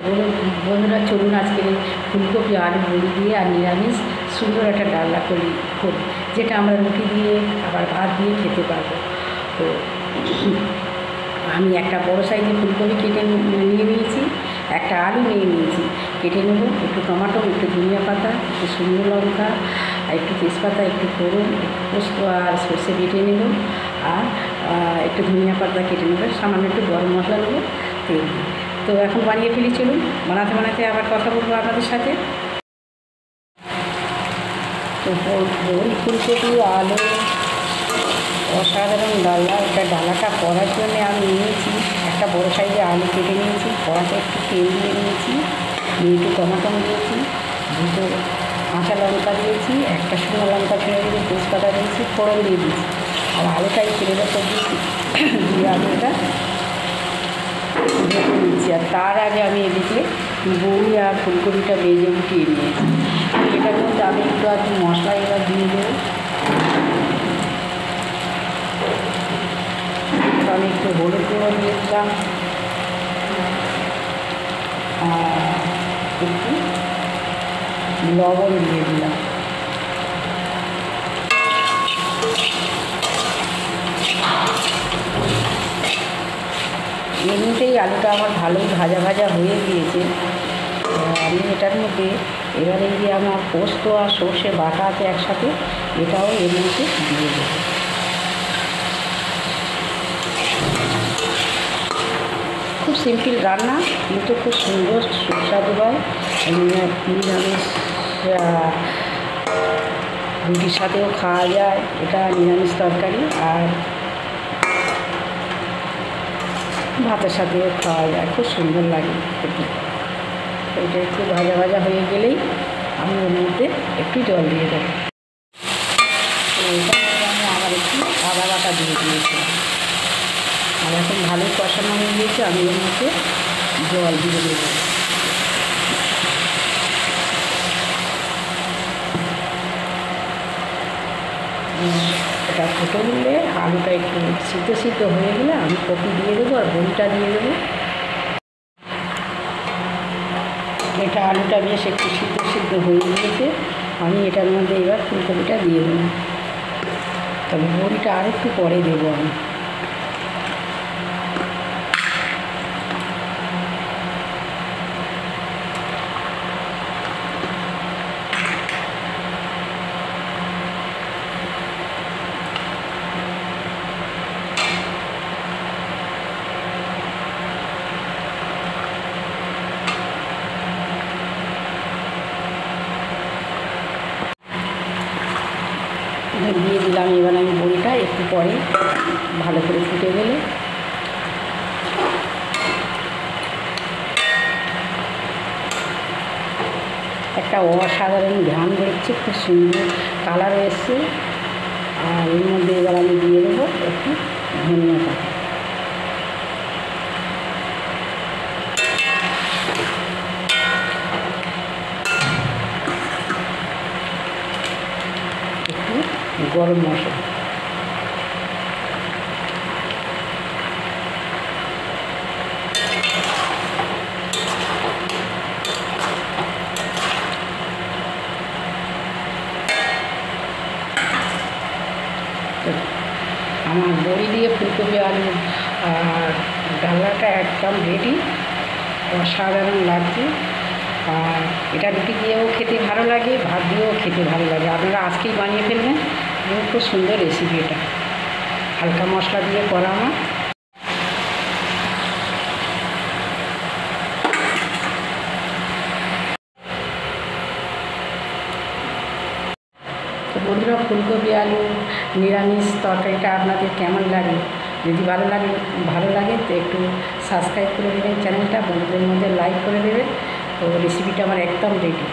বন্ধুরা চলুন আজকে ফুলকপি আলু বড়ি দিয়ে আর নিরামিষ সুন্দর একটা ডালনা করি যেটা আমরা রুটি দিয়ে আবার ভাত দিয়ে খেতে পারবো। তো আমি একটা বড় সাইজের ফুলকপি কেটে নিয়ে নিয়েছি, একটা আলু নিয়ে নিয়েছি, কেটে নেব। একটু টমেটো, একটু ধনিয়া পাতা, একটু শুকনো লঙ্কা, একটু তেজপাতা, একটু ফোড়ন, একটু পোস্ত আর সর্ষে বেটে নেব, আর একটু ধনিয়া পাতা কেটে নেব, সামান্য একটু গরম মশলা নেব, তেল। তো এখন বানিয়ে ফেলি, চলুন। বানাতে বানাতে আবার কথা বলবো আপনাদের সাথে। তো বড়ি, ফুলকপি, আলু, অসাধারণ ডালা। এটা ডালাটা করার জন্যে আমি নিয়েছি একটা বড় সাইজে আলু কেটে নিয়েছি, কড়াতে একটু তেল দিয়ে নিয়েছি, একটু টমেটো দিয়েছি, দুটো কাঁচা লঙ্কা দিয়েছি, একটা শুকনো লঙ্কা ছেড়ে দিয়ে তেজপাতা দিয়েছি, ফোড়ন দিয়ে দিয়েছি, আর আলুটাই তেলের ওপর দিয়েছি, দিয়ে আলুটা ভেজে নিচ্ছি। আর তার আগে আমি এদিকে বড়ি আর ফুলকপিটা ভেজে উঠিয়ে নিয়েছি। এটার মধ্যে আমি একটু মশলা এবার দিয়ে দেবো। আমি একটু হলুদ গুঁড়ো দিয়ে দিলাম, একটু লবণ দিয়ে দিলাম। এমনিতেই আলুটা আমার ভালোই ভাজা ভাজা হয়ে গিয়েছে। আমি এটার মধ্যে এবার এই যে আমার পোস্ত আর সর্ষে বাটা আছে একসাথে, এটাও এর মধ্যে দিয়ে দেবো। খুব সিম্পল রান্না, কিন্তু খুব সুন্দর সুস্বাদু হয়। নিরামিষ রুটির সাথেও খাওয়া যায়, এটা নিরামিষ তরকারি, আর ভাতের সাথেও খাওয়া যায়, খুব সুন্দর লাগে খেতে। এটা একটু ভাজা ভাজা হয়ে গেলেই আমি ওর মধ্যে একটু জল দিয়ে দেবো। এটা আমি আবার একটু আদা বাটা দিয়ে দিয়েছিলাম, আর এখন ভালোই কষানো হয়ে গিয়েছে। আমি এর মধ্যে জল দিয়ে দেবো। এটা ফুটে নিলে আলুটা একটু সিদ্ধ হয়ে গেলে আমি কপি দিয়ে দেবো আর বড়িটা দিয়ে দেবো। এটা আলুটা বেশ একটু সিদ্ধ হয়ে গিয়েছে। আমি এটার মধ্যে এবার ফুলকপিটা দিয়ে দেবো, তবে বড়িটা আর একটু পরে দেবো আমি। দিয়ে দিলাম এবার আমি বড়িটা, একটু পরে ভালো করে ফুটে গেলে। একটা অসাধারণ ঘ্রাণ বেরোচ্ছে, খুব সুন্দর কালার এসছে। আর এর মধ্যে এবার আমি দিয়ে দেবো একটু ধনিয়া পাতা। গরম মশলা, আমার বড়ি দিয়ে ফুলকপি আলু আর ডালনাটা একদম রেডি, অসাধারণ লাগছে। আর এটা রুটি দিয়েও খেতে ভালো লাগে, ভাত দিয়েও খেতে ভালো লাগে। আপনারা আজকেই বানিয়ে ফেলবেন, খুব সুন্দর রেসিপি। এটা হালকা মশলা দিয়ে করা আমার। তো বন্ধুরা, ফুলকপি আলু নিরামিষ তরকারিটা আপনাদের কেমন লাগে? যদি ভালো লাগে তো একটু সাবস্ক্রাইব করে দেবেন চ্যানেলটা, বন্ধুদের মধ্যে লাইক করে দেবেন। তো রেসিপিটা আমার একদম রেডি।